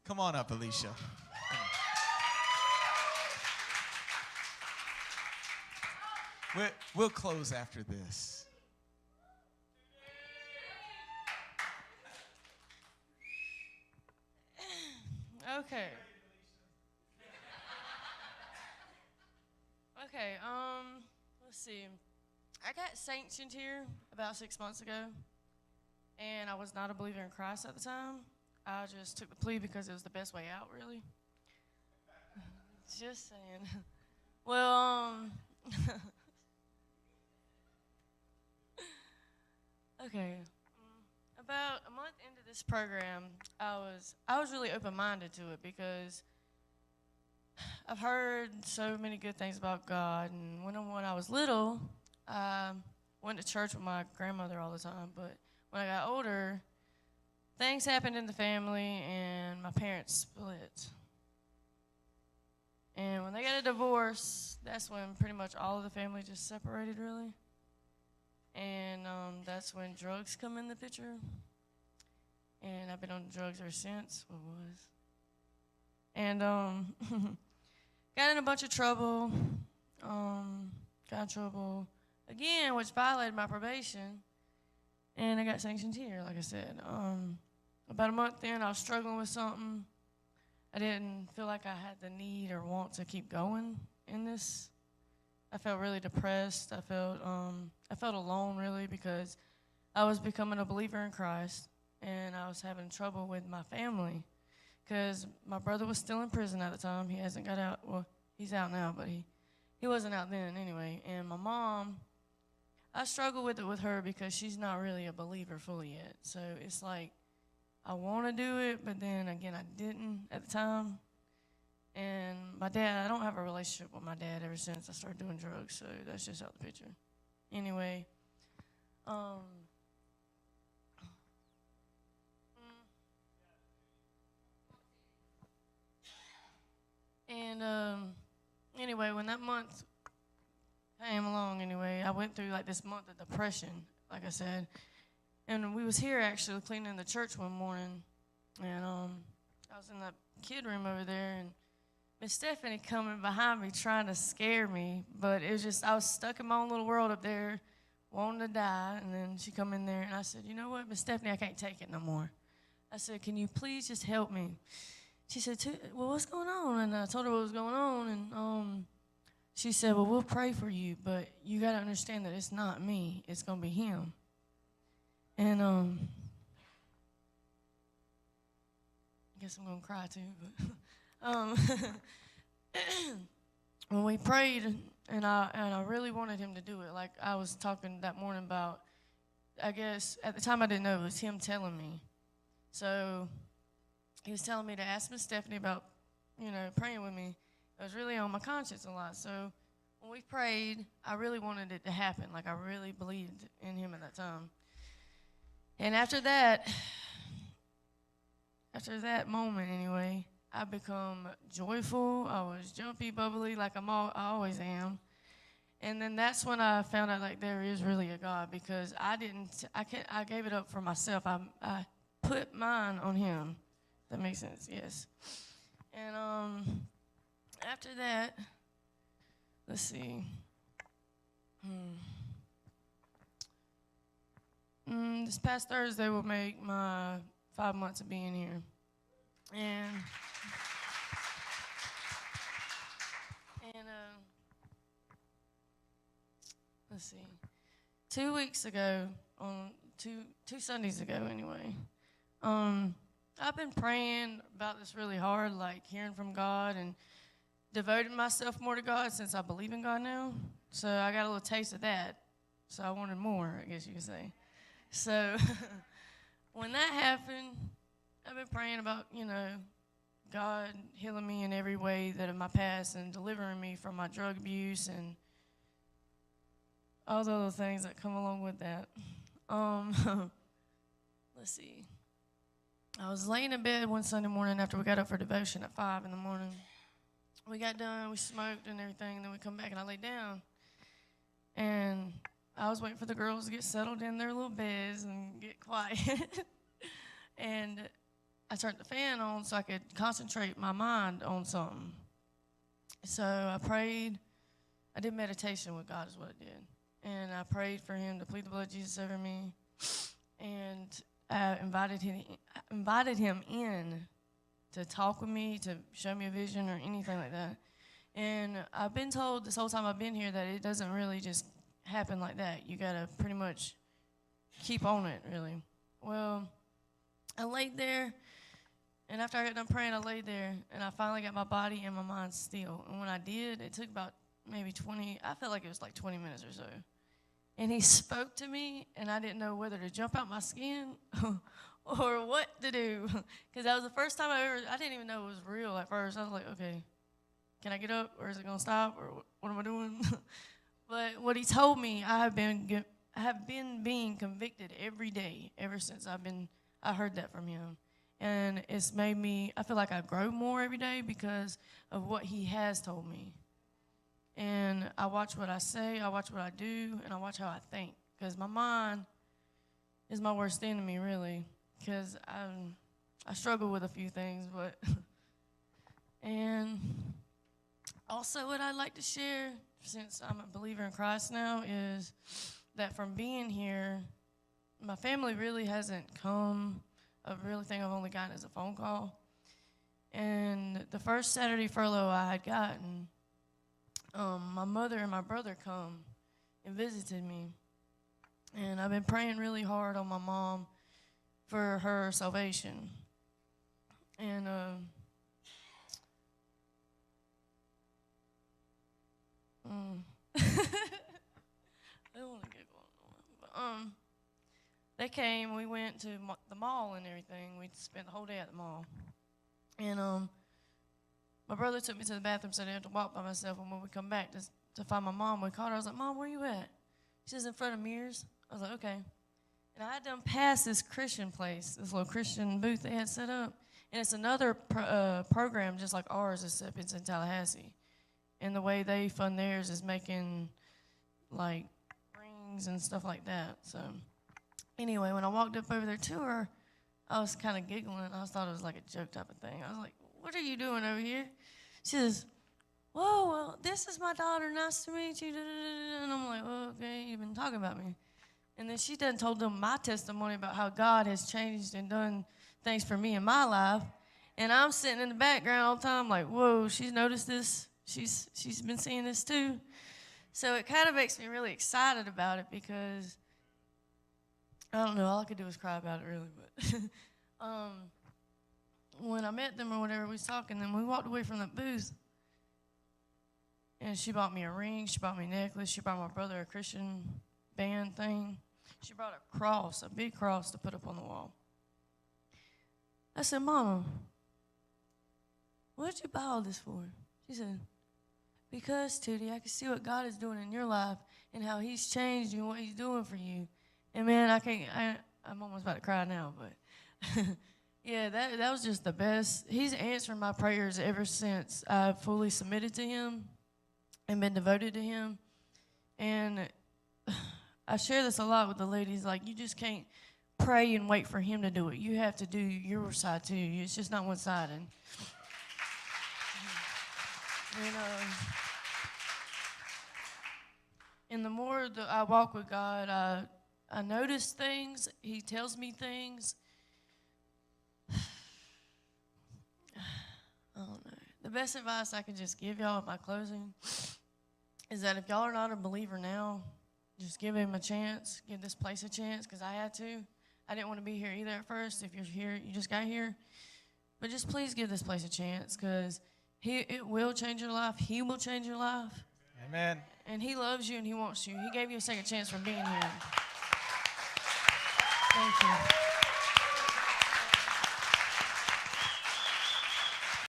Come on up, Elisha. We'll close after this. Okay. Okay, let's see. I got sanctioned here about 6 months ago, and I was not a believer in Christ at the time. I just took the plea because it was the best way out, really. Just saying. Well, okay. About a month into this program, I was really open-minded to it because I've heard so many good things about God, and when I was little, I went to church with my grandmother all the time. But when I got older, things happened in the family, and my parents split. And when they got a divorce, that's when pretty much all of the family just separated, really. And that's when drugs come in the picture. And I've been on drugs ever since. What was? And got in a bunch of trouble. Got in trouble again, which violated my probation. And I got sanctioned here, like I said. About a month in, I was struggling with something. I didn't feel like I had the need or want to keep going in this. I felt really depressed. I felt alone, really, because I was becoming a believer in Christ, and I was having trouble with my family because my brother was still in prison at the time. He hasn't got out. Well, he's out now, but he wasn't out then anyway. And my mom, I struggle with it with her because she's not really a believer fully yet. So it's like I want to do it, but then again, I didn't at the time. And my dad, I don't have a relationship with my dad ever since I started doing drugs, so that's just out the picture. Anyway, anyway, when that month came along, anyway, I went through like this month of depression, like I said. And we was here actually cleaning the church one morning, and I was in that kid room over there, and Miss Stephanie coming behind me trying to scare me, but it was just, I was stuck in my own little world up there, wanting to die, and then she come in there, and I said, you know what, Miss Stephanie, I can't take it no more. I said, can you please just help me? She said, well, what's going on? And I told her what was going on, and she said, well, we'll pray for you, but you got to understand that it's not me, it's going to be him. And I guess I'm going to cry too, but when we prayed, and I really wanted him to do it, like I was talking that morning about, I guess at the time I didn't know, it was him telling me. So he was telling me to ask Miss Stephanie about, praying with me. It was really on my conscience a lot. So when we prayed, I really wanted it to happen. Like I really believed in him at that time. And after that moment anyway, I become joyful. I was jumpy, bubbly, like I always am. And then that's when I found out like there is really a God, because I gave it up for myself. I put mine on him. That makes sense, yes. And after that, let's see. This past Thursday will make my 5 months of being here. And let's see. 2 weeks ago, on two Sundays ago anyway, I've been praying about this really hard, like hearing from God and devoting myself more to God since I believe in God now. So I got a little taste of that. So I wanted more, I guess you could say. So when that happened, I've been praying about, God healing me in every way that of my past and delivering me from my drug abuse and all the other things that come along with that. Let's see. I was laying in bed one Sunday morning after we got up for devotion at 5 in the morning. We got done, we smoked and everything, and then we come back and I laid down. And I was waiting for the girls to get settled in their little beds and get quiet. And I turned the fan on so I could concentrate my mind on something. So I prayed. I did meditation with God is what I did. And I prayed for him to plead the blood of Jesus over me. And I invited him in to talk with me, to show me a vision or anything like that. And I've been told this whole time I've been here that it doesn't really just happen like that. You got to pretty much keep on it, really. Well, I laid there, and after I got done praying, I laid there, and I finally got my body and my mind still. And when I did, it took about maybe 20, I felt like it was like 20 minutes or so. And he spoke to me, and I didn't know whether to jump out my skin or what to do. Because that was the first time I didn't even know it was real at first. I was like, okay, can I get up, or is it going to stop, or what am I doing? But what he told me, I have been being convicted every day ever since I heard that from him. And it's made me, I feel like I grow more every day because of what he has told me. And I watch what I say, I watch what I do, and I watch how I think. Because my mind is my worst enemy, really. Because I struggle with a few things, but... And also what I'd like to share, since I'm a believer in Christ now, is that from being here, my family really hasn't come. I really think I've only gotten as a phone call. And the first Saturday furlough I had gotten, my mother and my brother come and visited me. And I've been praying really hard on my mom for her salvation. And I don't want to get going on. But, they came, we went to the mall and everything. We spent the whole day at the mall. And my brother took me to the bathroom, so I didn't have to walk by myself. And when we come back to find my mom, we called her. I was like, Mom, where you at? She was in front of mirrors. I was like, okay. And I had done passed this Christian place, this little Christian booth they had set up. And it's another program just like ours, except it's in Tallahassee. And the way they fund theirs is making, like, rings and stuff like that. So anyway, when I walked up over there to her, I was kind of giggling. I thought it was like a joke type of thing. I was like, what are you doing over here? She says, whoa, well, this is my daughter. Nice to meet you. And I'm like, oh, okay, you've been talking about me. And then she done told them my testimony about how God has changed and done things for me in my life. And I'm sitting in the background all the time like, whoa, she's noticed this. She's been seeing this too. So it kind of makes me really excited about it because, I don't know, all I could do was cry about it really. But when I met them or whatever, we was talking, and we walked away from that booth. And she bought me a ring, she bought me a necklace, she bought my brother a Christian band thing. She brought a cross, a big cross to put up on the wall. I said, Mama, what did you buy all this for? She said, because, Tootie, I can see what God is doing in your life and how he's changed you and what he's doing for you. And, man, I'm almost about to cry now, but, yeah, that was just the best. He's answering my prayers ever since I fully submitted to him and been devoted to him. And I share this a lot with the ladies. Like, you just can't pray and wait for him to do it. You have to do your side, too. It's just not one-sided. And the more that I walk with God, I notice things. He tells me things. I don't know. The best advice I can just give y'all at my closing is that if y'all are not a believer now, just give him a chance. Give this place a chance, because I had to. I didn't want to be here either at first. If you're here, you just got here. But just please give this place a chance, because it will change your life. He will change your life. Amen. And he loves you and he wants you. He gave you a second chance for being here. Thank you.